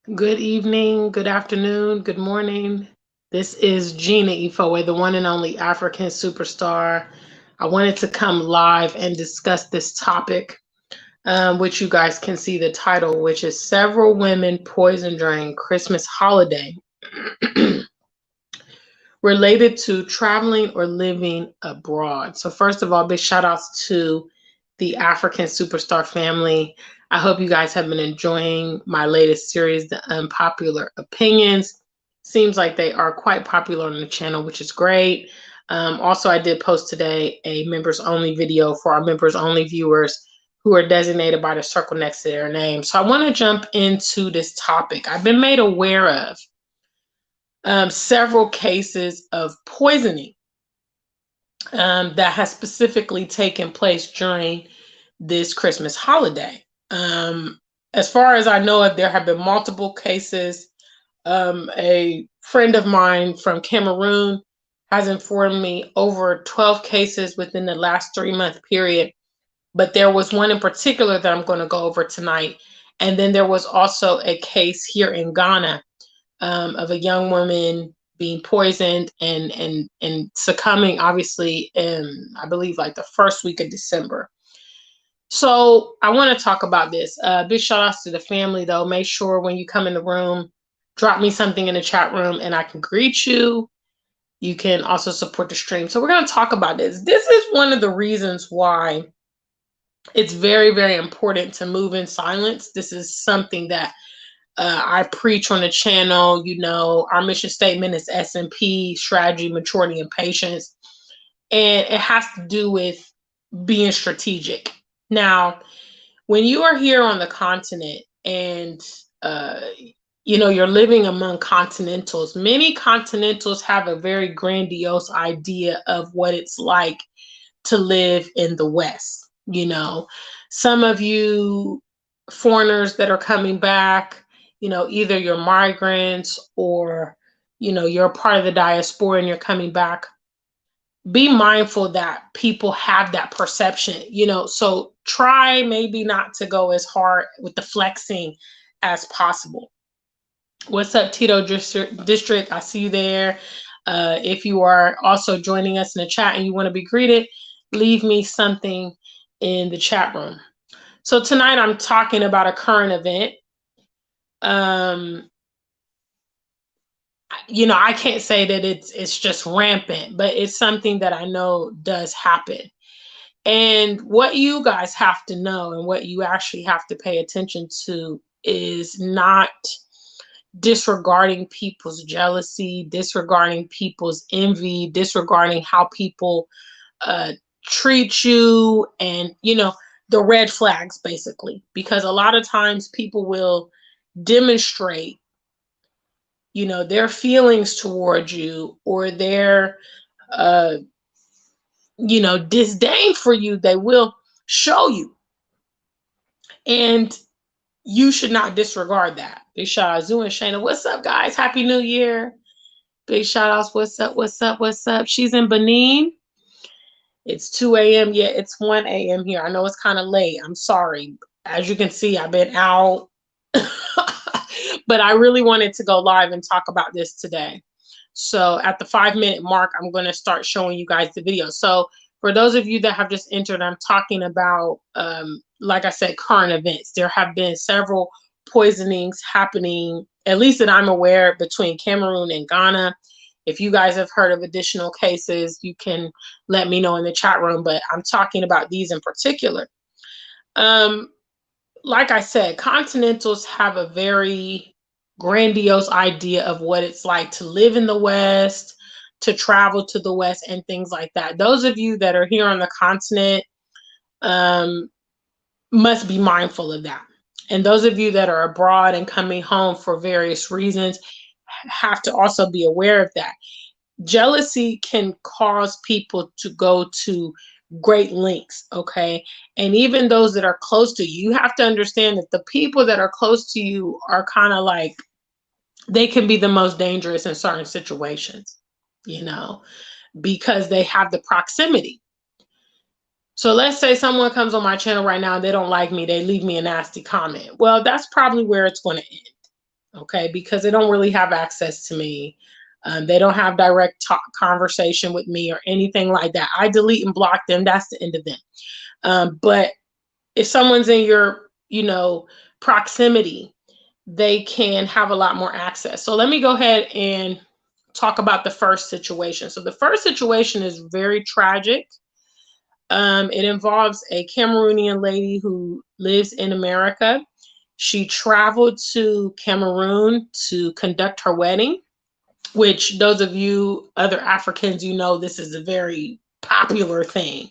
Good evening, good afternoon, good morning. This is Gina Ifoe, the one and only African superstar. I wanted to come live and discuss this topic, which you guys can see the title, which is Several Women Poisoned During Christmas Holiday, related to traveling or living abroad. So, first of all, big shout outs to the African Superstar family. I hope you guys have been enjoying my latest series, The Unpopular Opinions. Seems like they are quite popular on the channel, which is great. Also, I did post today a members only video for our members only viewers who are designated by the circle next to their name. So, I want to jump into this topic. I've been made aware of several cases of poisoning that has specifically taken place during this Christmas holiday. As far as I know, if there have been multiple cases. A friend of mine from Cameroon has informed me over 12 cases within the last 3 month period, but there was one in particular that I'm going to go over tonight. And then there was also a case here in Ghana of a young woman being poisoned and succumbing, obviously, in I believe like the first week of December. So I want to talk about this. Big shout outs to the family, though. Make sure when you come in the room, drop me something in the chat room and I can greet you. You can also support the stream. So we're going to talk about this. This is one of the reasons why it's very, very important to move in silence. This is something that I preach on the channel. You know, our mission statement is SMP, strategy, maturity, and patience. And it has to do with being strategic. Now, when you are here on the continent and you're living among continentals, many continentals have a very grandiose idea of what it's like to live in the West. Some of you foreigners that are coming back, either you're migrants or you're a part of the diaspora and you're coming back. Be mindful that people have that perception, so try maybe not to go as hard with the flexing as possible. What's up, Tito District? I see you there. If you are also joining us in the chat and you want to be greeted, leave me something in the chat room. So tonight I'm talking about a current event. I can't say that it's just rampant, but it's something that I know does happen. And what you guys have to know and what you actually have to pay attention to is not disregarding people's jealousy, disregarding people's envy, disregarding how people treat you, and the red flags, basically, because a lot of times people will demonstrate their feelings towards you, or their disdain for you. They will show you, and you should not disregard that. Big shout out Zoo and Shayna. What's up, guys? Happy New Year. Big shout outs. What's up? What's up? What's up? She's in Benin. It's 2 a.m. Yeah, it's 1 a.m. here. I know it's kind of late. I'm sorry. As you can see, I've been out. But I really wanted to go live and talk about this today. So at the 5 minute mark, I'm going to start showing you guys the video. So for those of you that have just entered, I'm talking about, like I said, current events. There have been several poisonings happening, at least that I'm aware, between Cameroon and Ghana. If you guys have heard of additional cases, you can let me know in the chat room, but I'm talking about these in particular. Like I said, continentals have a very grandiose idea of what it's like to live in the West, to travel to the West, and things like that. Those of you that are here on the continent must be mindful of that. And those of you that are abroad and coming home for various reasons have to also be aware of that. Jealousy can cause people to go to great lengths, okay? And even those that are close to you, you have to understand that the people that are close to you are kind of like, they can be the most dangerous in certain situations, because they have the proximity. So let's say someone comes on my channel right now and they don't like me, they leave me a nasty comment. Well, that's probably where it's going to end. okay, because they don't really have access to me. They don't have direct talk conversation with me or anything like that. I delete and block them. That's the end of them. But if someone's in your, proximity, they can have a lot more access. So let me go ahead and talk about the first situation. So the first situation is very tragic. It involves a Cameroonian lady who lives in America. She traveled to Cameroon to conduct her wedding, which those of you other Africans, this is a very popular thing.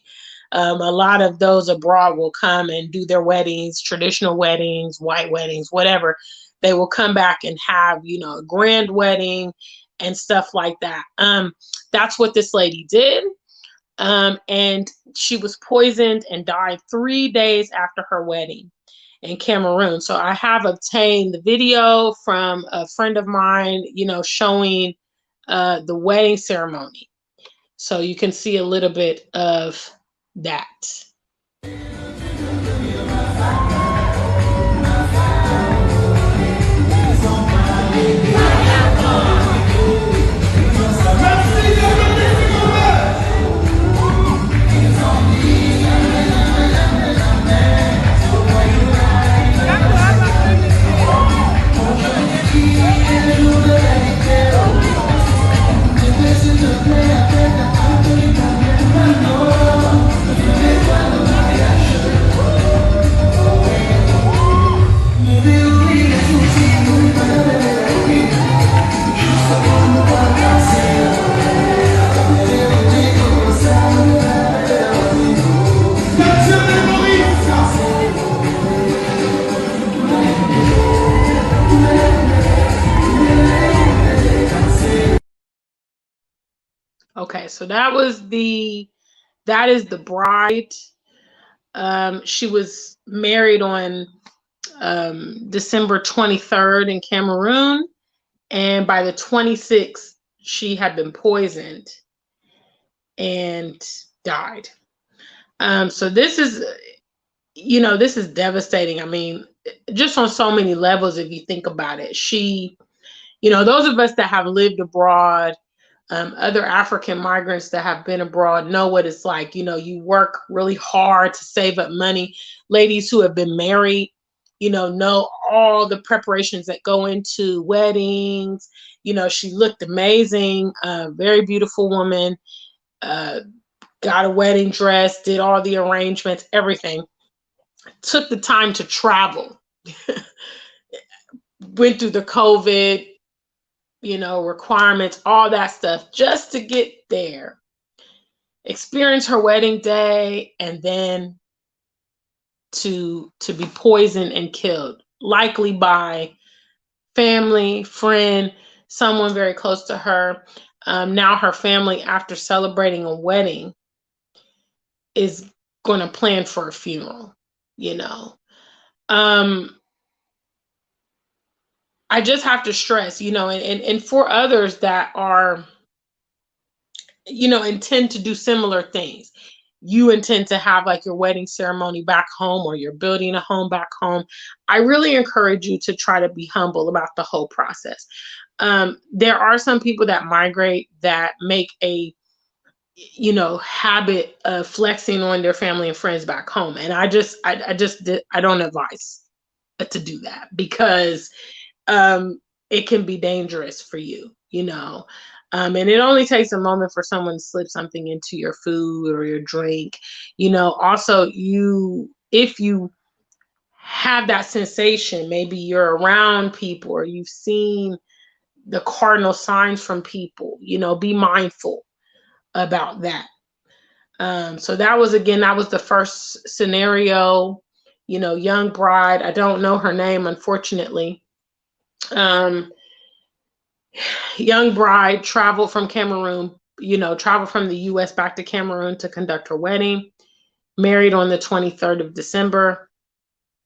A lot of those abroad will come and do their weddings, traditional weddings, white weddings, whatever. They will come back and have, a grand wedding and stuff like that. That's what this lady did. And she was poisoned and died 3 days after her wedding in Cameroon. So I have obtained the video from a friend of mine, showing the wedding ceremony. So you can see a little bit of that. Okay, so that is the bride. She was married on December 23rd in Cameroon, and by the 26th, she had been poisoned and died. So this is, this is devastating. I mean, just on so many levels, if you think about it. Those of us that have lived abroad, other African migrants that have been abroad know what it's like. You work really hard to save up money. Ladies who have been married, know all the preparations that go into weddings. She looked amazing, very beautiful woman, got a wedding dress, did all the arrangements, everything. Took the time to travel, went through the COVID, requirements, all that stuff, just to get there, experience her wedding day, and then to be poisoned and killed, likely by family, friend, someone very close to her. Now her family, after celebrating a wedding, is going to plan for a funeral, I just have to stress, and for others that are, intend to do similar things. You intend to have like your wedding ceremony back home, or you're building a home back home. I really encourage you to try to be humble about the whole process. There are some people that migrate that make a, habit of flexing on their family and friends back home. And I don't advise to do that, because it can be dangerous for you, and it only takes a moment for someone to slip something into your food or your drink. Also, if you have that sensation, maybe you're around people or you've seen the cardinal signs from people, be mindful about that. So that was the first scenario, young bride. I don't know her name, unfortunately. Young bride traveled from Cameroon, traveled from the US back to Cameroon to conduct her wedding, married on the 23rd of December,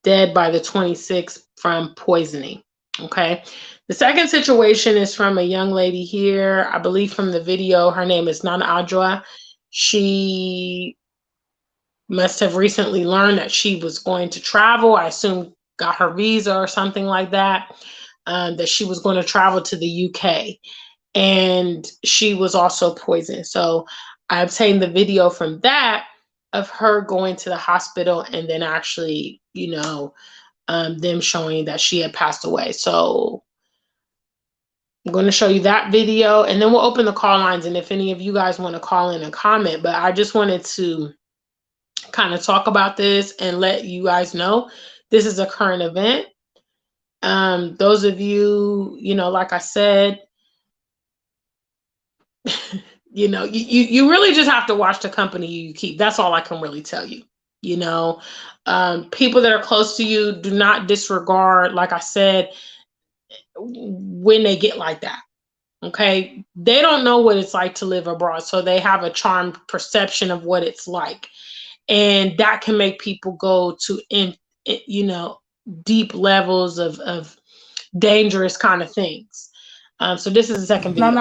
dead by the 26th from poisoning. Okay. The second situation is from a young lady here, I believe from the video. Her name is Nana Adjoa. She must have recently learned that she was going to travel. I assume got her visa or something like that. that she was going to travel to the UK, and she was also poisoned. So I obtained the video from that of her going to the hospital, and then actually, them showing that she had passed away. So I'm going to show you that video, and then we'll open the call lines. And if any of you guys want to call in and comment, but I just wanted to kind of talk about this and let you guys know this is a current event. Those of you, like I said, you really just have to watch the company you keep. That's all I can really tell you. People that are close to you, do not disregard, like I said, when they get like that. Okay, they don't know what it's like to live abroad, so they have a charmed perception of what it's like, and that can make people go to deep levels of dangerous kind of things. So this is the second video.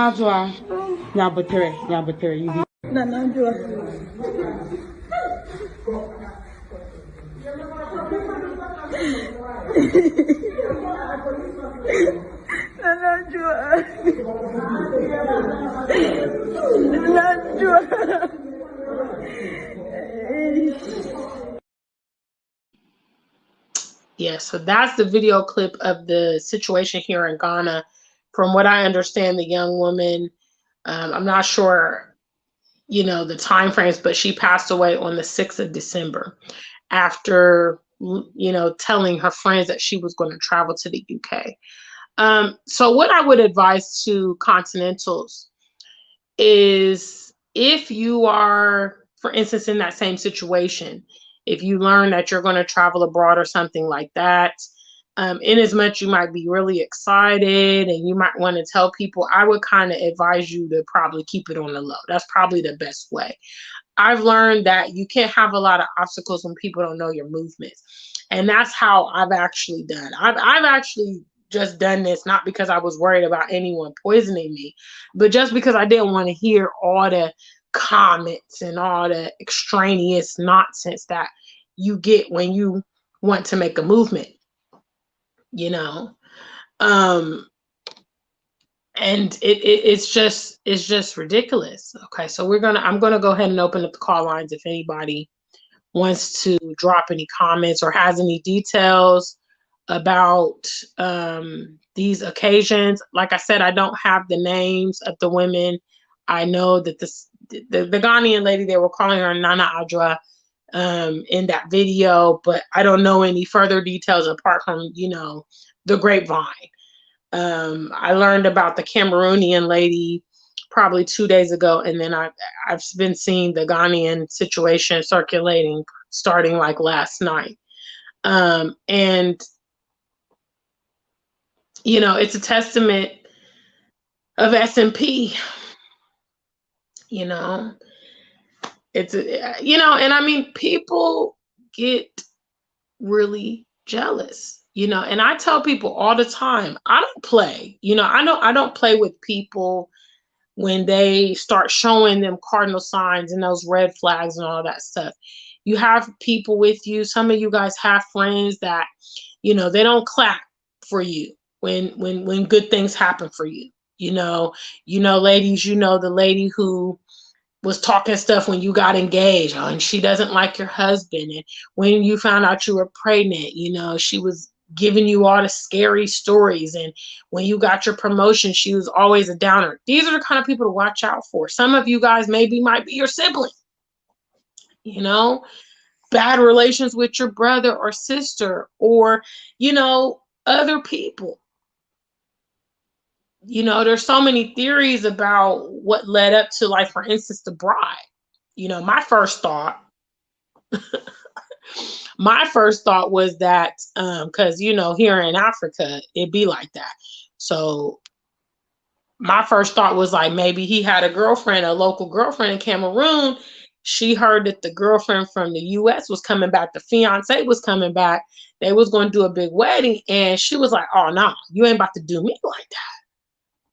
Yeah, so that's the video clip of the situation here in Ghana. From what I understand, the young woman, I'm not sure, the time frames, but she passed away on the 6th of December after, telling her friends that she was going to travel to the UK. So what I would advise to continentals is, if you are, for instance, in that same situation, if you learn that you're going to travel abroad or something like that, in as much you might be really excited and you might want to tell people, I would kind of advise you to probably keep it on the low. That's probably the best way. I've learned that you can't have a lot of obstacles when people don't know your movements. And that's how I've actually done. I've actually just done this, not because I was worried about anyone poisoning me, but just because I didn't want to hear all the comments and all the extraneous nonsense that you get when you want to make a movement, and it's just ridiculous. Okay, so I'm gonna go ahead and open up the call lines if anybody wants to drop any comments or has any details about these occasions. Like I said, I don't have the names of the women. I know that the Ghanaian lady, they were calling her Nana Adra in that video, but I don't know any further details apart from, the grapevine. I learned about the Cameroonian lady probably 2 days ago, and then I've been seeing the Ghanaian situation circulating starting like last night. And it's a testament of SMP. It's and I mean, people get really jealous. And I tell people all the time, I don't play. I don't play with people when they start showing them cardinal signs and those red flags and all that stuff. You have people with you. Some of you guys have friends that, they don't clap for you when good things happen for you. Ladies, the lady who was talking stuff when you got engaged, and she doesn't like your husband. And when you found out you were pregnant, she was giving you all the scary stories. And when you got your promotion, she was always a downer. These are the kind of people to watch out for. Some of you guys might be your sibling, bad relations with your brother or sister, or, other people. There's so many theories about what led up to, like, for instance, the bride. My first thought was that, because, here in Africa, it'd be like that. So my first thought was like, maybe he had a local girlfriend in Cameroon. She heard that the girlfriend from the US was coming back. The fiance was coming back. They was going to do a big wedding. And she was like, oh, no, you ain't about to do me like that,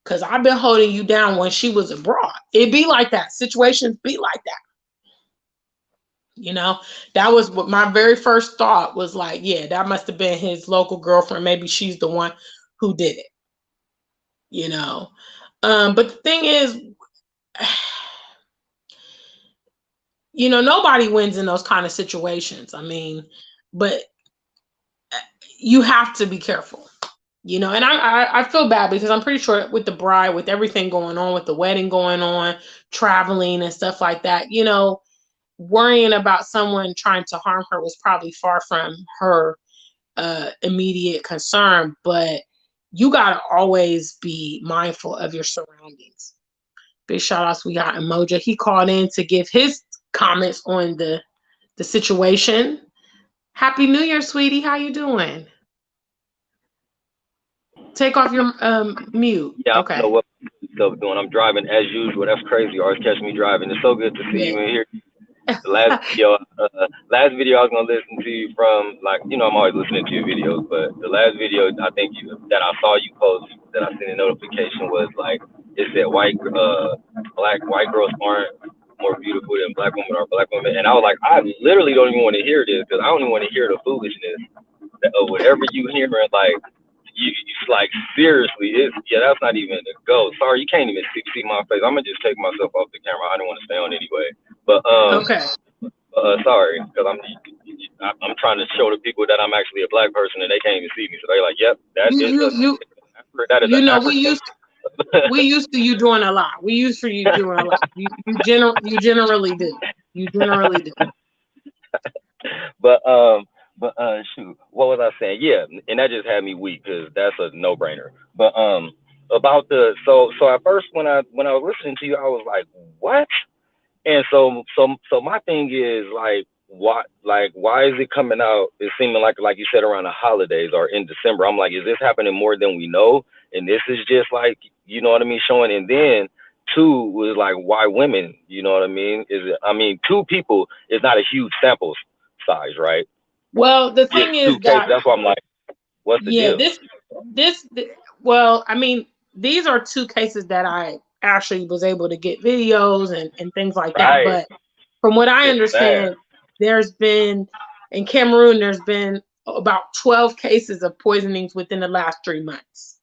because I've been holding you down when she was abroad. It be like that. Situations be like that. That was what my very first thought was like, yeah, that must have been his local girlfriend. Maybe she's the one who did it, you know. But the thing is, you know, nobody wins in those kind of situations. I mean, but you have to be careful, you know. And I feel bad because I'm pretty sure with the bride, with everything going on, with the wedding going on, traveling and stuff like that, you know, worrying about someone trying to harm her was probably far from her immediate concern. But you got to always be mindful of your surroundings. Big shout outs. We got Emoja. He called in to give his comments on the situation. Happy New Year, sweetie. How you doing? Take off your mute. Yeah, I don't Okay. know what stuff doing. I'm driving as usual. That's crazy. Always catch me driving. It's so good to see Yeah. you in here. The last video I was gonna listen to you from, like, you know, I'm always listening to your videos, but the last video I think that I saw you post, that I seen a notification, was like, it said white girls aren't more beautiful than black women or black women, and I was like, I literally don't even want to hear this, because I don't even want to hear the foolishness of whatever you hearing, like. It's like, seriously, that's not even a go. Sorry, you can't even see my face. I'm gonna just take myself off the camera. I don't want to stay on anyway. But Okay. sorry, because I'm trying to show the people that I'm actually a black person and they can't even see me. So they're like, "Yep, You an know, African." we used to you doing a lot. We used for you doing a lot. You generally do. You generally do. but shoot, what was I saying? Yeah, and that just had me weak because that's a no brainer. But about the so at first when I was listening to you, I was like, what? And so my thing is, why is it coming out? It's seeming like you said, around the holidays or in December. I'm like, is this happening more than we know? And this is just like, you know what I mean, showing. And then two was like, why women? You know what I mean? I mean, two people is not a huge sample size, right? Well, the Just thing is two cases. that That's why I'm like, what's the yeah, deal? well, I mean, these are two cases that I actually was able to get videos and things like that. Right. But from what I It's sad. understand, there's been in Cameroon, there's been about 12 cases of poisonings within the last 3 months.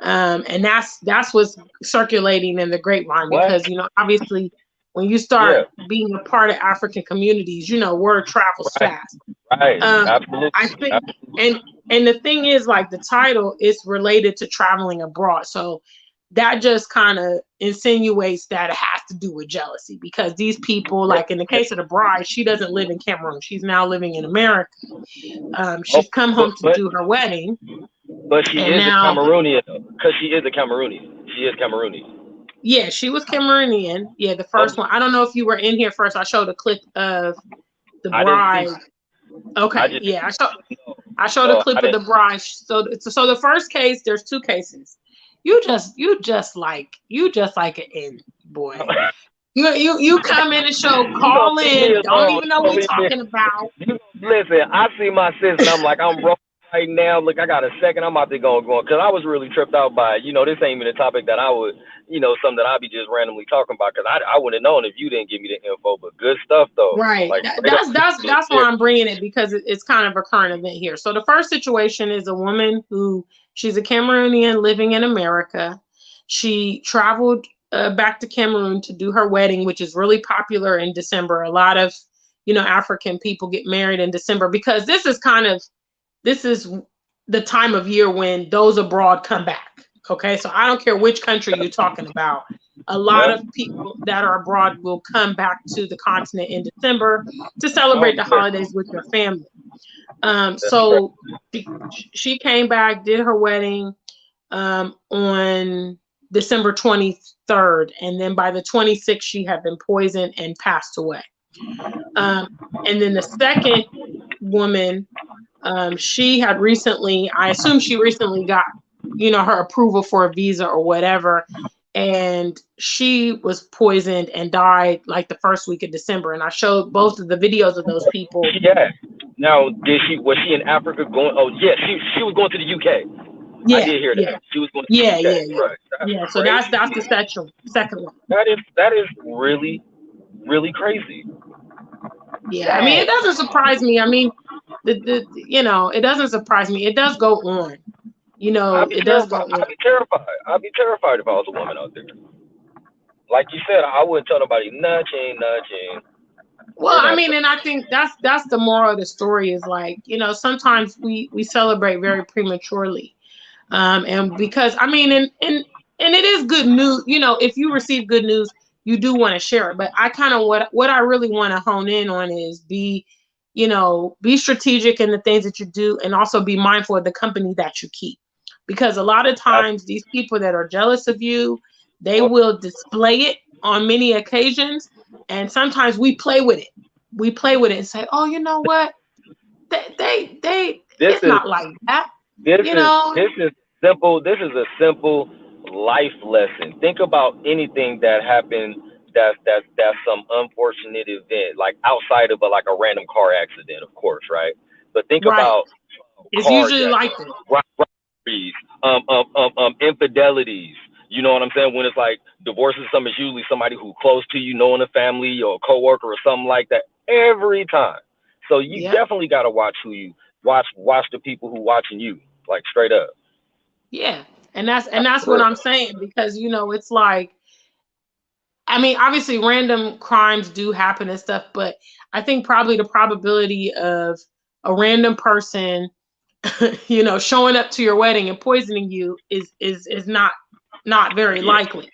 And that's what's circulating in the grapevine What? because, you know, obviously when you Yeah. start being a part of African communities, you know, word travels Right. fast. Right. I Absolutely. think, and the thing is, like, the title is related to traveling abroad, so that just kind of insinuates that it has to do with jealousy because these people, Yeah. like in the case of the bride, she doesn't live in Cameroon; she's now living in America. Oh, She's come but home to do her wedding, she and is a now, Cameroonian, because she is a Cameroonian. She is Cameroonian. yeah, she was Cameroonian. Yeah, the Oh, first one. I don't know if you were in here first. I showed a clip of the I didn't see. bride. I Okay, just yeah, I showed a no, I clip of didn't. the bride. So the first case, there's two cases. You just like an in boy. You come in the show, You gonna call leave me in, don't alone? even know You what gonna we leave me? talking about. Listen, I see my sis, and I'm like, I'm rolling right now. Look, I got a second. I'm about to go because I was really tripped out by it. You know, this ain't even a topic that I would, something that I'd be just randomly talking about, because I wouldn't have known if you didn't give me the info. But good stuff though, Right. like That- straight up That's that's that's why legit. I'm bringing it because it's kind of a current event here. So the first situation is a woman who she's a Cameroonian living in America. She traveled back to Cameroon to do her wedding, which is really popular in December. A lot of, you know, African people get married in December because this is the time of year when those abroad come back. Okay, so I don't care which country you're talking about. A lot Yeah. of people that are abroad will come back to the continent in December to celebrate Oh the yeah. holidays with their family. That's great. So she came back, did her wedding on December 23rd, and then by the 26th, she had been poisoned and passed away. Um, and then the second woman, she had recently, I assume she recently got, you know, her approval for a visa or whatever. And she was poisoned and died like the first week of December. And I showed both of the videos of those people. Yeah. Now, was she in Africa going? Oh yeah, she was going to the UK. I Yeah, did hear yeah, that. She was going to the yeah, UK. yeah, yeah. Right. That's Yeah. So that's the crazy. second one. That is really, really crazy. Yeah. I mean, it Dang. doesn't surprise me. I mean, the you know, it doesn't surprise me. It does go on. You know, it does go. I'd be terrified. I'd be terrified if I was a woman out there. Like you said, I wouldn't tell nobody nothing, nothing. Well, I mean, and I think that's the moral of the story is like, sometimes we celebrate very prematurely. And because I mean, and it is good news, if you receive good news, you do want to share it. But I kind of what I really want to hone in on is be strategic in the things that you do, and also be mindful of the company that you keep. Because a lot of times these people that are jealous of you, they will display it on many occasions. And sometimes we play with it. We play with it and say, oh, you know what? It's not like that. This is simple. This is a simple life lesson. Think about anything that happened that's some unfortunate event, like outside of like a random car accident, of course, right? But think right. about It's usually like this. Robberies, infidelities. You know what I'm saying? When it's like divorces, it's usually somebody who close to you, knowing a family or a coworker or something like that. Every time. So you definitely got to watch who you watch the people who watching you, like straight up. Yeah. And that's what I'm saying, because it's like, I mean, obviously random crimes do happen and stuff, but I think probably the probability of a random person showing up to your wedding and poisoning you is not very likely.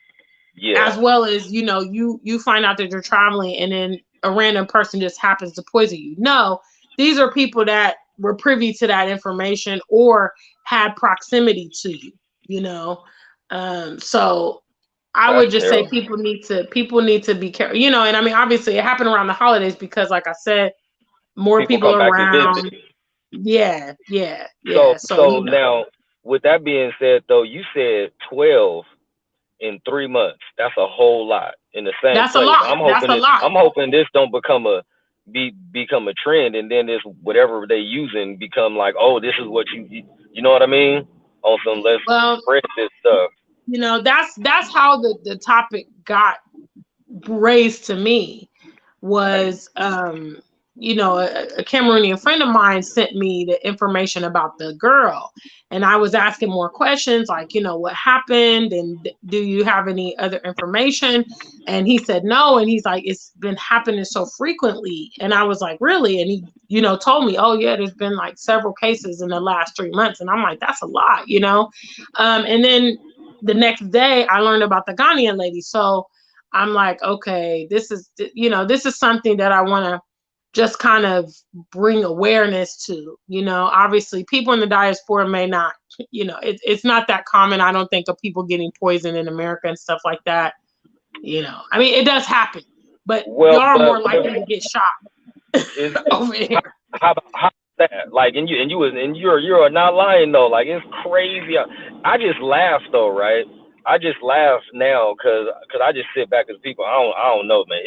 Yeah. As well as, you find out that you're traveling and then a random person just happens to poison you. No, these are people that were privy to that information or had proximity to you, So I would just say people need to be careful, and I mean, obviously it happened around the holidays because, like I said, more people are around. Yeah. So now, with that being said, though, you said 12 in 3 months. That's a whole lot in the same That's place. A lot. I'm hoping this don't become a trend, and then this whatever they using become like, oh, this is what you know what I mean? On some let's spread this stuff. That's how the topic got raised to me was a Cameroonian friend of mine sent me the information about the girl, and I was asking more questions like, what happened, and do you have any other information? And he said no, and he's like, it's been happening so frequently. And I was like, really? And he told me, oh yeah, there's been like several cases in the last 3 months. And I'm like, that's a lot. And then the next day I learned about the Ghanaian lady. So I'm like, okay, this is something that I want to just kind of bring awareness to. Obviously people in the diaspora may not, it's not that common. I don't think of people getting poisoned in America and stuff like that. I mean, it does happen, but y'all are more likely to get shot over here. How that? Like, you're not lying though. Like, it's crazy. I just laugh though, right? I just laugh now because I just sit back as people. I don't know, man.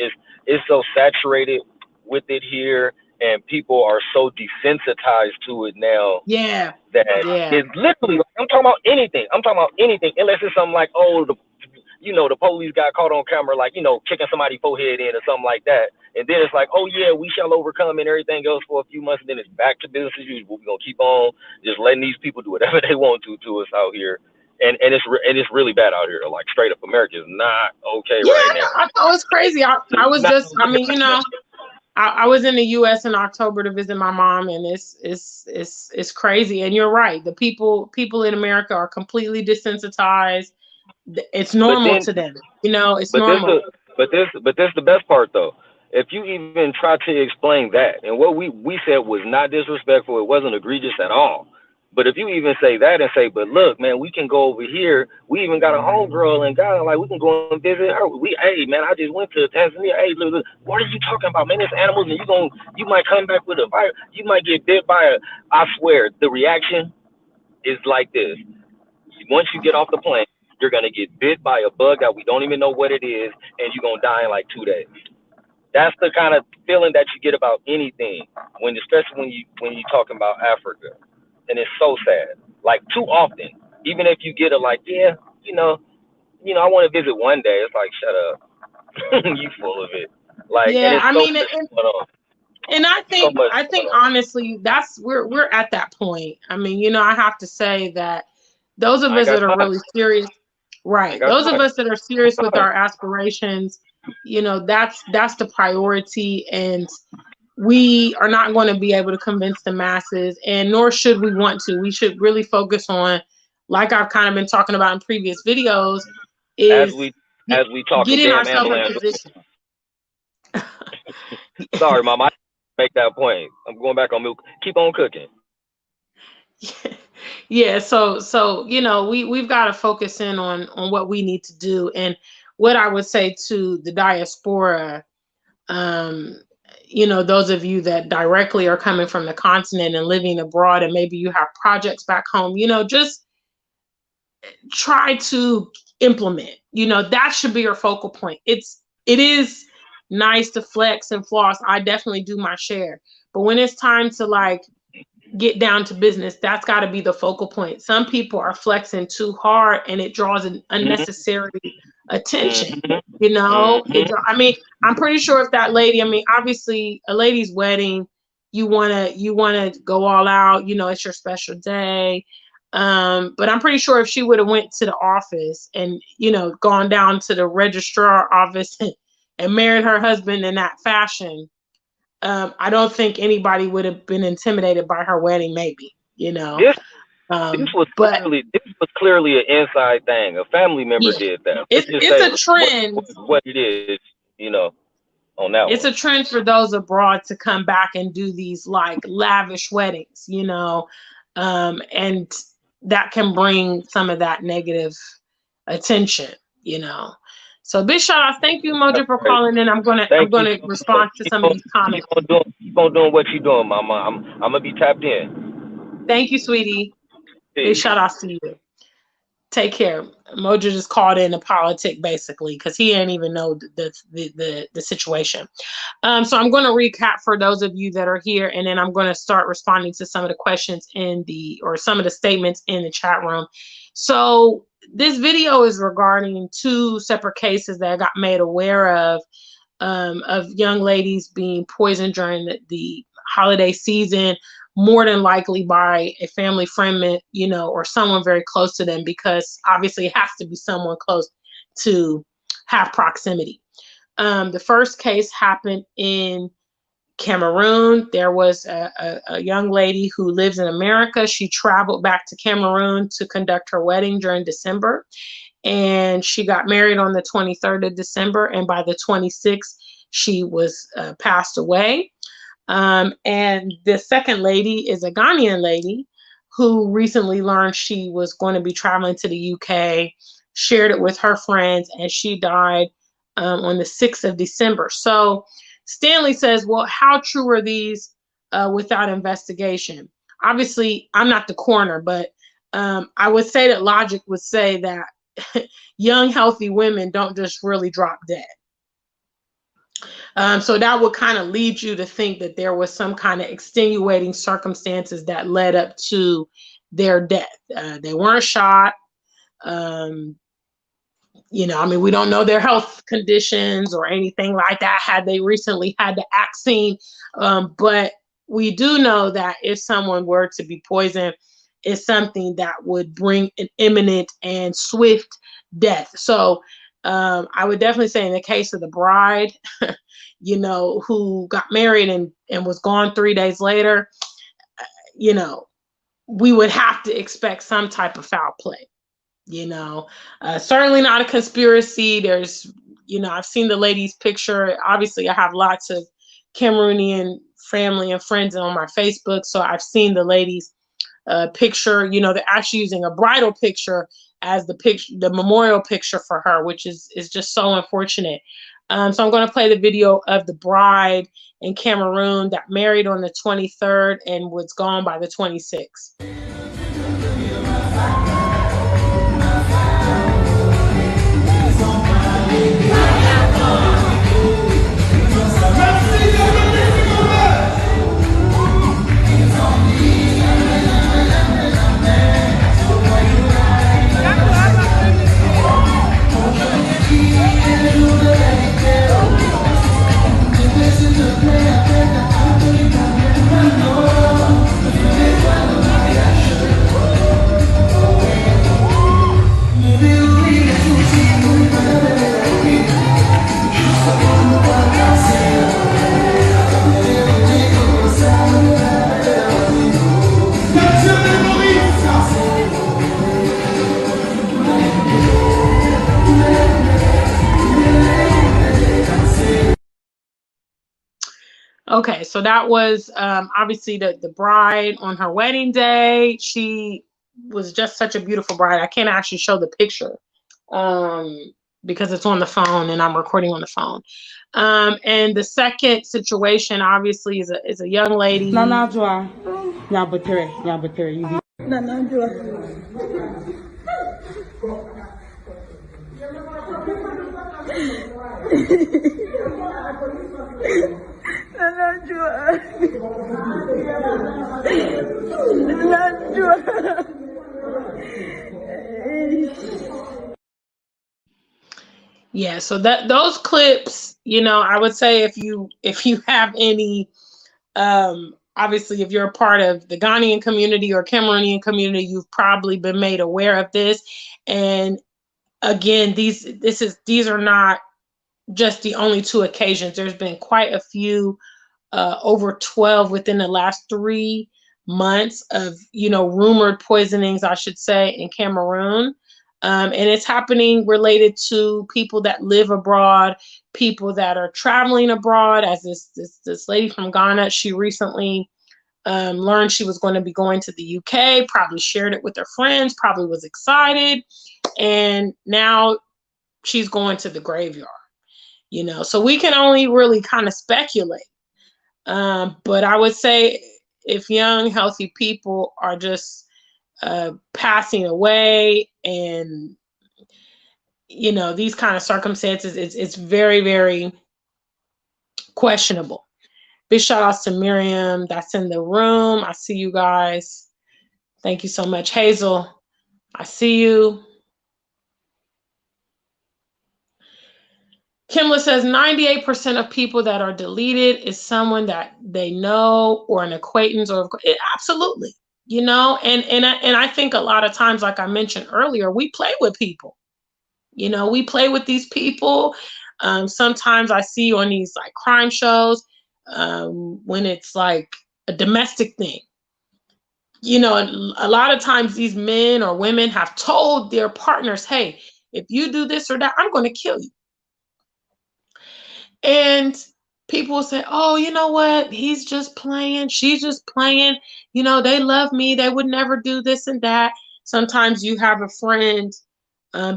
It's so saturated with it here, and people are so desensitized to it now. Yeah. That it's literally like, I'm talking about anything. Unless it's something like, oh, the police got caught on camera, like, kicking somebody's forehead in or something like that. And then it's like, oh yeah, we shall overcome and everything else for a few months. And then it's back to business as usual. We're gonna keep on just letting these people do whatever they want to us out here. And it's really bad out here. Like, straight up, America is not okay right now. I thought it was crazy. I was just, I mean, I was in the U.S. in October to visit my mom, and it's crazy. And you're right. The people in America are completely desensitized. It's normal to them. It's normal. But this the best part though. If you even try to explain that, and what we said was not disrespectful, it wasn't egregious at all. But if you even say that and say, but look, man, we can go over here. We even got a homegirl in Ghana, like, we can go and visit her. Hey, man, I just went to Tanzania. Hey, look, what are you talking about, man? It's animals, and you might come back with a virus. You might get bit by I swear, the reaction is like this. Once you get off the plane, you're gonna get bit by a bug that we don't even know what it is, and you're gonna die in like 2 days. That's the kind of feeling that you get about anything, especially when you talking about Africa. And it's so sad. Like, too often, even if you get a like, yeah, I want to visit one day. It's like, shut up, you full of it. Like, yeah, and I think honestly, we're at that point. I mean, I have to say that those of I us got that are time. really serious, I right? got Those of time. us that are serious with Time. our aspirations, you know, that's the priority, and we are not going to be able to convince the masses, and nor should we want to. We should really focus on, like I've kind of been talking about in previous videos, As is we get, as we talk, a getting damn ourselves in ambulance. position. Sorry, Mom. I make that point. I'm going back on milk. Keep on cooking. Yeah, so you know, we've got to focus in on what we need to do. And what I would say to the diaspora, um you know, those of you that directly are coming from the continent and living abroad, and maybe you have projects back home, you know, just try to implement, you know, that should be your focal point. It is nice to flex and floss. I definitely do my share, but when it's time to like get down to business, that's got to be the focal point. Some people are flexing too hard and it draws an Mm-hmm. unnecessary attention. Mm-hmm. You know, Mm-hmm. I mean, I'm pretty sure if that lady, I mean, obviously a lady's wedding, you wanna go all out, you know, it's your special day. But I'm pretty sure if she would have went to the office and, you know, gone down to the registrar office and married her husband in that fashion, I don't think anybody would have been intimidated by her wedding, maybe, you know. This this was But clearly an inside thing. A family member yeah, did that. Let's it's just it's say a trend. what it is, you know, on that It's one. a trend for those abroad to come back and do these like lavish weddings, you know, and that can bring some of that negative attention, you know. So big shout out, thank you, That's Mojo, for crazy. calling in. I'm Thank you gonna so much. respond to some of these comments. Keep on doing what you're doing, Mama. I'm gonna be tapped in. Thank you, sweetie. Big Peace. shout outs to you. Take care. Mojo just called in a politic basically because he didn't even know the situation. So I'm going to recap for those of you that are here, and then I'm going to start responding to some of the questions or some of the statements in the chat room. So this video is regarding two separate cases that I got made aware of young ladies being poisoned during the holiday season, more than likely by a family friend, you know, or someone very close to them, because obviously it has to be someone close to have proximity. The first case happened in Cameroon. There was a young lady who lives in America. She traveled back to Cameroon to conduct her wedding during December, and she got married on the 23rd of December, and by the 26th, she was passed away. And the second lady is a Ghanaian lady who recently learned she was going to be traveling to the UK, shared it with her friends, and she died on the 6th of December. So Stanley says, well, how true are these without investigation? Obviously, I'm not the coroner, but I would say that logic would say that young, healthy women don't just really drop dead. So that would kind of lead you to think that there was some kind of extenuating circumstances that led up to their death. They weren't shot. You know, I mean, we don't know their health conditions or anything like that. Had they recently had the vaccine, but we do know that if someone were to be poisoned, it's something that would bring an imminent and swift death. So I would definitely say in the case of the bride, you know, who got married and was gone 3 days later, you know, we would have to expect some type of foul play. You know, certainly not a conspiracy. There's, you know, I've seen the lady's picture. Obviously, I have lots of Cameroonian family and friends on my Facebook, so I've seen the lady's picture. You know, they're actually using a bridal picture as the memorial picture for her, which is just so unfortunate. So I'm going to play the video of the bride in Cameroon that married on the 23rd and was gone by the 26th. Okay, so that was obviously the bride on her wedding day. She was just such a beautiful bride. I can't actually show the picture um, because it's on the phone and I'm recording on the phone. And the second situation, obviously, is a young lady. Nanajua, nyabutere, you be. Nanajua. Yeah, so that those clips, you know, I would say if you have any, obviously if you're a part of the Ghanaian community or Cameroonian community, you've probably been made aware of this. And again, these are not just the only two occasions. There's been quite a few, over 12 within the last 3 months of, you know, rumored poisonings, I should say, in Cameroon. And it's happening related to people that live abroad, people that are traveling abroad. As this lady from Ghana, she recently learned she was going to be going to the UK, probably shared it with her friends, probably was excited, and now she's going to the graveyard. You know, so we can only really kind of speculate. But I would say if young, healthy people are just passing away, and you know, these kind of circumstances, it's very, very questionable. Big shout outs to Miriam that's in the room. I see you guys. Thank you so much. Hazel, I see you. Kimla says 98% of people that are deleted is someone that they know or an acquaintance or absolutely, you know, and I think a lot of times, like I mentioned earlier, we play with people. You know, we play with these people. Sometimes I see on these like crime shows when it's like a domestic thing. You know, a lot of times these men or women have told their partners, hey, if you do this or that, I'm going to kill you. And people will say, oh, you know what? He's just playing. She's just playing. You know, they love me. They would never do this and that. Sometimes you have a friend.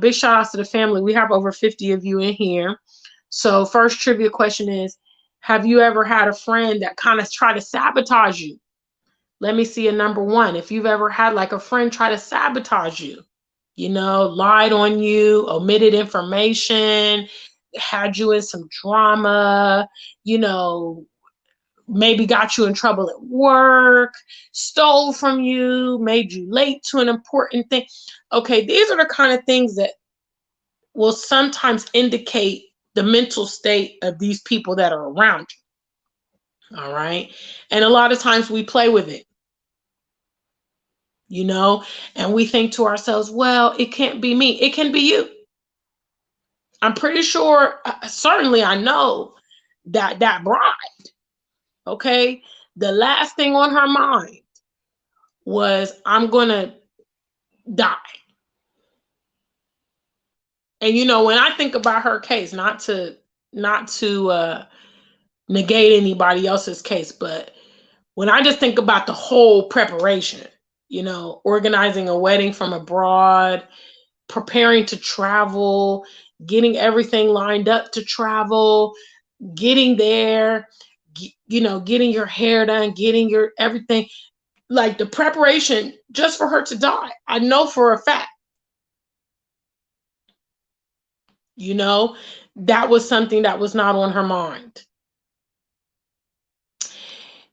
Big shout outs to the family. We have over 50 of you in here. So first trivia question is, have you ever had a friend that kind of try to sabotage you? Let me see a number one. If you've ever had like a friend try to sabotage you, you know, lied on you, omitted information, had you in some drama, you know, maybe got you in trouble at work, stole from you, made you late to an important thing. Okay, these are the kind of things that will sometimes indicate the mental state of these people that are around you. All right. And a lot of times we play with it, you know, and we think to ourselves, well, it can't be me. It can be you. I'm pretty sure, certainly I know that that bride, okay, the last thing on her mind was, I'm going to die. And, you know, when I think about her case, not to negate anybody else's case, but when I just think about the whole preparation, you know, organizing a wedding from abroad, preparing to travel, getting everything lined up to travel, getting there, you know, getting your hair done, getting your everything, like the preparation just for her to die. I know for a fact, you know, that was something that was not on her mind.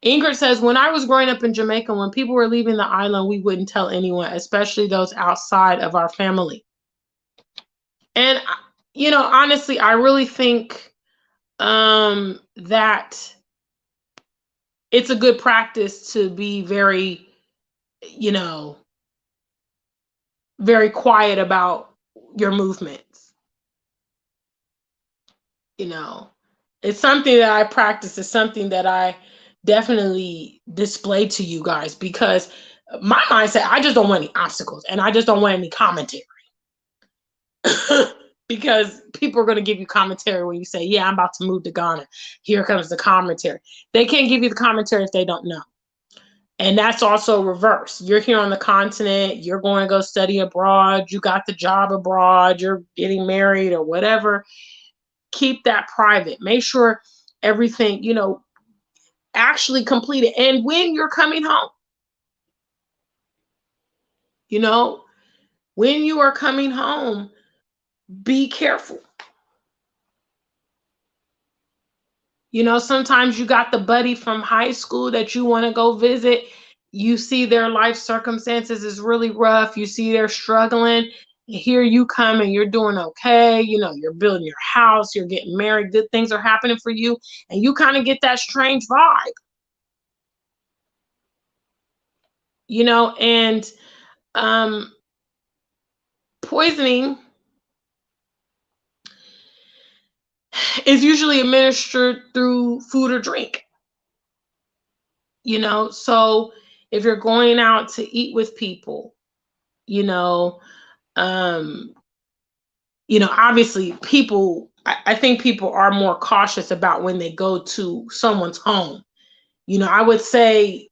Ingrid says, when I was growing up in Jamaica, when people were leaving the island, we wouldn't tell anyone, especially those outside of our family. And, you know, honestly, I really think that it's a good practice to be very, you know, very quiet about your movements. You know, it's something that I practice. It's something that I definitely display to you guys, because my mindset, I just don't want any obstacles and I just don't want any commentary. because people are going to give you commentary when you say, yeah, I'm about to move to Ghana. Here comes the commentary. They can't give you the commentary if they don't know. And that's also reverse. You're here on the continent, you're going to go study abroad, you got the job abroad, you're getting married or whatever. Keep that private. Make sure everything, actually completed. And when you're coming home, when you are coming home, be careful. Sometimes you got the buddy from high school that you want to go visit. You see their life circumstances is really rough. You see they're struggling. Here you come and you're doing okay. You're building your house. You're getting married. Good things are happening for you. And you kind of get that strange vibe. And poisoning is usually administered through food or drink. So if you're going out to eat with people, obviously I think people are more cautious about when they go to someone's home. I would say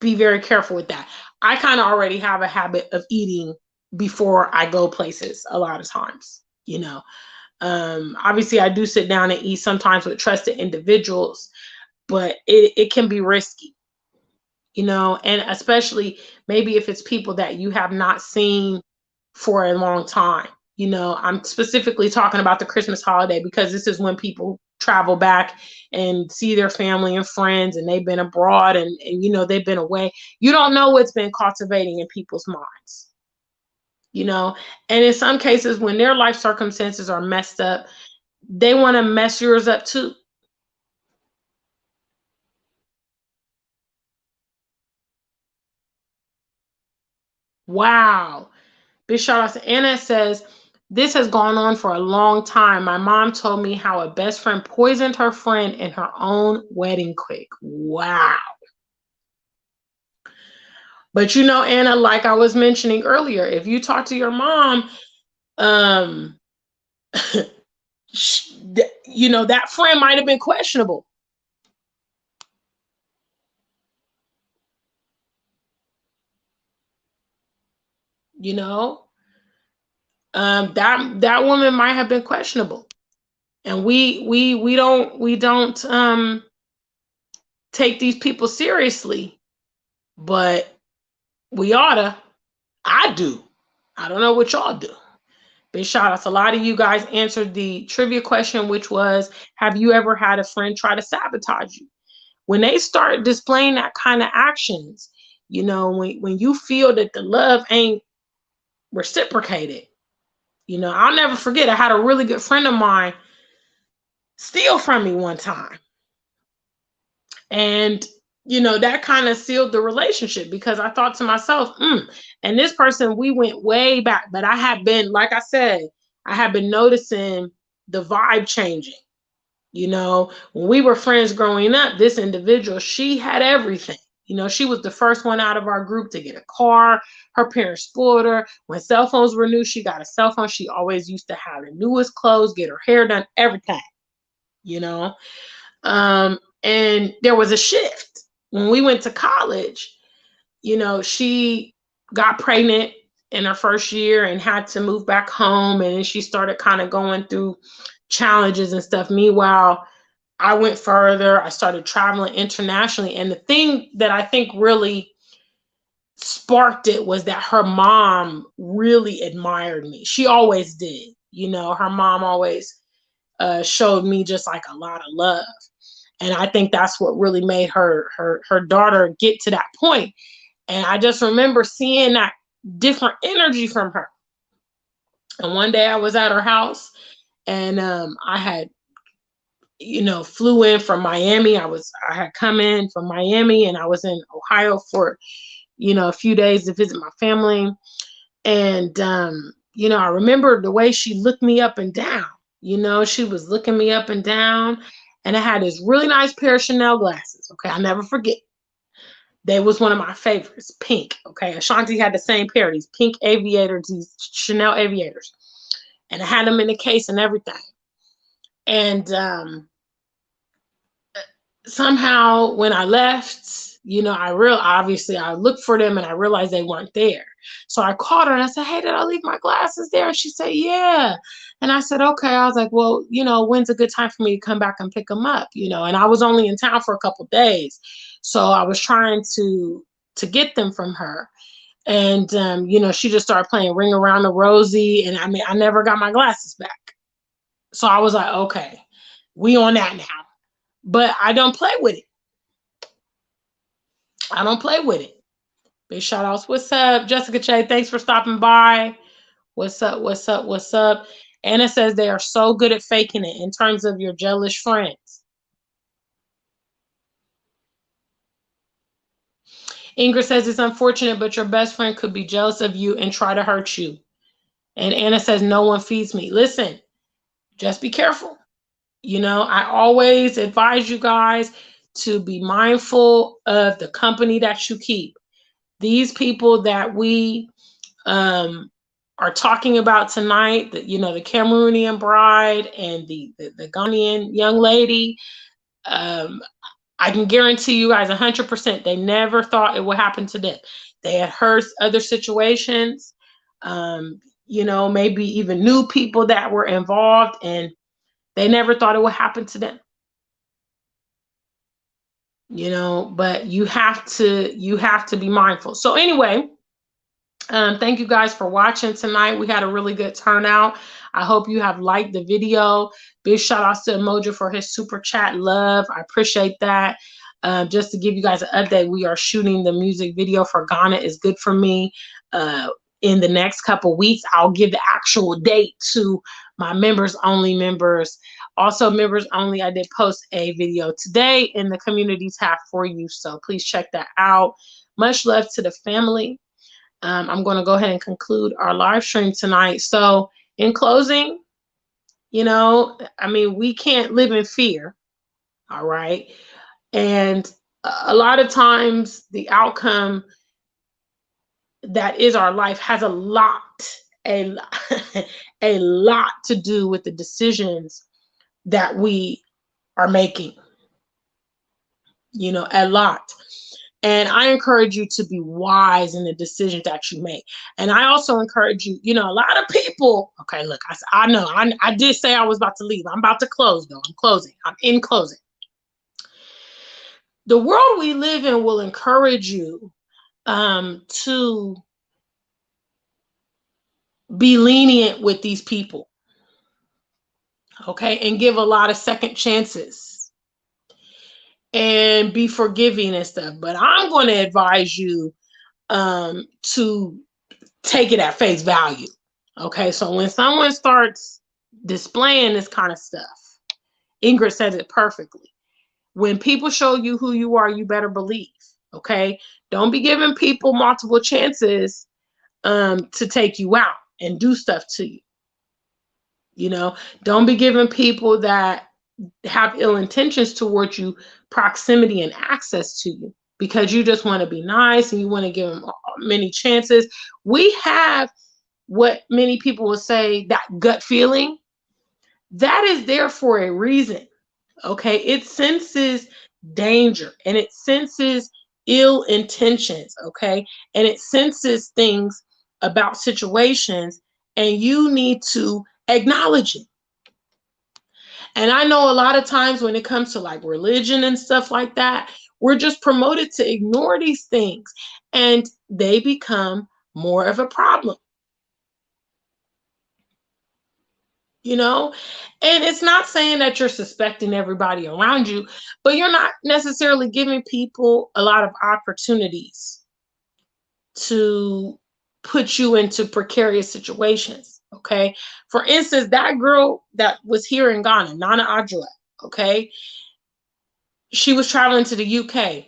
be very careful with that. I kind of already have a habit of eating before I go places a lot of times, obviously I do sit down and eat sometimes with trusted individuals, but it can be risky, and especially maybe if it's people that you have not seen for a long time. I'm specifically talking about the Christmas holiday because this is when people travel back and see their family and friends, and they've been abroad and they've been away. You don't know what's been cultivating in people's minds, and in some cases when their life circumstances are messed up, they want to mess yours up too. Wow. Big shout out to Anna. Says, this has gone on for a long time. My mom told me how a best friend poisoned her friend in her own wedding cake. Wow. But Anna, like I was mentioning earlier, if you talk to your mom, that friend might have been questionable. That woman might have been questionable, and we don't take these people seriously, but we oughta. I do. I don't know what y'all do. Big shout outs. A lot of you guys answered the trivia question, which was, have you ever had a friend try to sabotage you? When they start displaying that kind of actions, when you feel that the love ain't reciprocated, I'll never forget, I had a really good friend of mine steal from me one time. And, that kind of sealed the relationship because I thought to myself, and this person, we went way back, but I had been, like I said, I had been noticing the vibe changing. When we were friends growing up, this individual, she had everything. She was the first one out of our group to get a car. Her parents spoiled her. When cell phones were new, she got a cell phone. She always used to have the newest clothes, get her hair done, everything, and there was a shift. When we went to college, she got pregnant in her first year and had to move back home. And then she started kind of going through challenges and stuff. Meanwhile, I went further. I started traveling internationally. And the thing that I think really sparked it was that her mom really admired me. She always did. Her mom always showed me just like a lot of love. And I think that's what really made her daughter get to that point. And I just remember seeing that different energy from her. And one day I was at her house, and I had, flew in from Miami. I had come in from Miami, and I was in Ohio for, a few days to visit my family. And, I remember the way she looked me up and down. She was looking me up and down. And I had this really nice pair of Chanel glasses. Okay, I'll never forget. They was one of my favorites, pink. Okay, Ashanti had the same pair, these pink aviators, these Chanel aviators. and I had them in the case and everything. And somehow when I left, you know, obviously I looked for them and I realized they weren't there. So I called her and I said, hey, did I leave my glasses there? And she said, yeah. And I said, okay. I was like, well, you know, when's a good time for me to come back and pick them up? You know, and I was only in town for a couple of days. So I was trying to get them from her. And, you know, she just started playing Ring Around the Rosie. And I mean, I never got my glasses back. So I was like, okay, we on that now. But I don't play with it. I don't play with it. Big shout outs. What's up, Jessica Che? Thanks for stopping by. What's up? What's up? What's up? Anna says they are so good at faking it in terms of your jealous friends. Ingrid says it's unfortunate, but your best friend could be jealous of you and try to hurt you. And Anna says no one feeds me. Listen, just be careful. You know, I always advise you guys to be mindful of the company that you keep. These people that we are talking about tonight, you know, the Cameroonian bride and the Ghanaian young lady, I can guarantee you guys 100% they never thought it would happen to them. They had heard other situations, you know, maybe even knew people that were involved, and they never thought it would happen to them. You know, but you have to be mindful. So anyway, thank you guys for watching tonight. We had a really good turnout. I hope you have liked the video. Big shout outs to Emoji for his super chat love. I appreciate that. Just to give you guys an update, we are shooting the music video for Ghana Is Good For Me in the next couple weeks. I'll give the actual date to my members only members. Also, members only, I did post a video today in the community tab for you, so please check that out. Much love to the family. I'm going to go ahead and conclude our live stream tonight. So in closing, you know, I mean, we can't live in fear, all right? And a lot of times the outcome that is our life has a lot to do with the decisions that we are making, you know, a lot. And I encourage you to be wise in the decisions that you make. And I also encourage you, you know, a lot of people, okay, look, I know, I did say I was about to leave. I'm about to close though. I'm closing. I'm in closing. The world we live in will encourage you to be lenient with these people, okay, and give a lot of second chances and be forgiving and stuff. But I'm going to advise you to take it at face value, okay? So when someone starts displaying this kind of stuff, Ingrid says it perfectly. When people show you who you are, you better believe, okay? Don't be giving people multiple chances to take you out and do stuff to you. You know, don't be giving people that have ill intentions towards you proximity and access to you because you just want to be nice and you want to give them many chances. We have what many people will say, that gut feeling. That is there for a reason, okay? It senses danger and it senses ill intentions, okay? And it senses things about situations, and you need to acknowledge it. And I know a lot of times when it comes to like religion and stuff like that, we're just promoted to ignore these things and they become more of a problem. You know, and it's not saying that you're suspecting everybody around you, but you're not necessarily giving people a lot of opportunities to put you into precarious situations. Okay. For instance, that girl that was here in Ghana, Nana Adjoa, okay, she was traveling to the UK.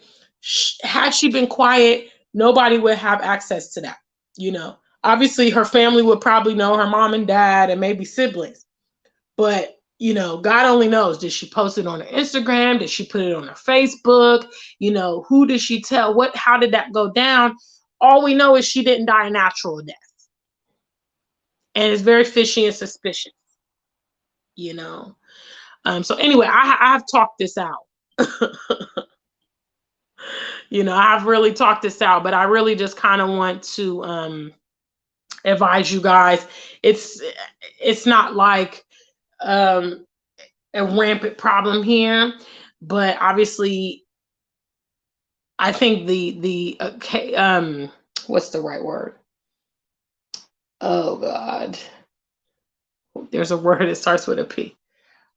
Had she been quiet, nobody would have access to that. You know, obviously her family would probably know, her mom and dad and maybe siblings. But, you know, God only knows. Did she post it on her Instagram? Did she put it on her Facebook? You know, who did she tell? How did that go down? All we know is she didn't die a natural death. and it's very fishy and suspicious, you know. So anyway, I've talked this out. You know, I've really talked this out, but I really just kind of want to advise you guys. It's not like a rampant problem here, but obviously I think the what's the right word? Oh God, there's a word that starts with a P.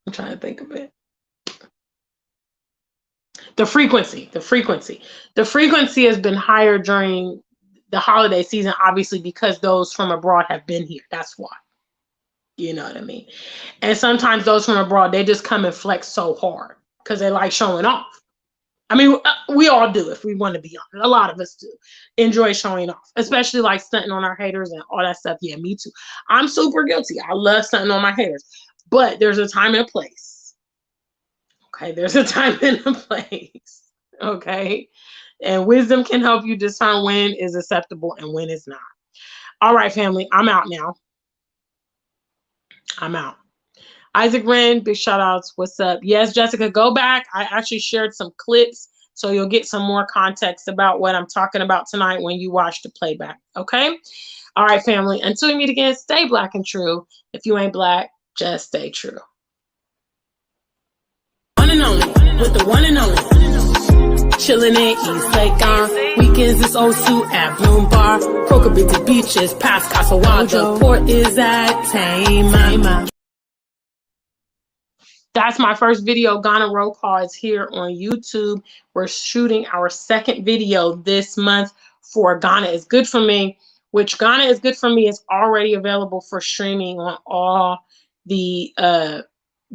I'm trying to think of it. The frequency has been higher during the holiday season, obviously, because those from abroad have been here. That's why. You know what I mean? And sometimes those from abroad, they just come and flex so hard because they like showing off. I mean, we all do, if we want to be honest. A lot of us do enjoy showing off, especially like stunting on our haters and all that stuff. Yeah, me too. I'm super guilty. I love stunting on my haters, but there's a time and a place. Okay, there's a time and a place. Okay, and wisdom can help you discern when is acceptable and when is not. All right, family, I'm out now. I'm out. Isaac Wren, big shout outs. What's up? Yes, Jessica, go back. I actually shared some clips, so you'll get some more context about what I'm talking about tonight when you watch the playback. Okay? All right, family. Until we meet again, stay black and true. If you ain't black, just stay true. One and only, with the one and only. Chillin' in East Lake on weekends, it's Osu at Bloom Bar. Crocobit beaches, past Casawado. The port is at Tama. That's my first video. Ghana Roll Call is here on YouTube. We're shooting our second video this month for Ghana is Good For Me, which Ghana is Good For Me is already available for streaming on all the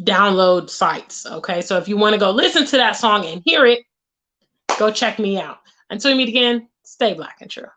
download sites. Okay, so if you want to go listen to that song and hear it, go check me out. Until we meet again, stay black and true.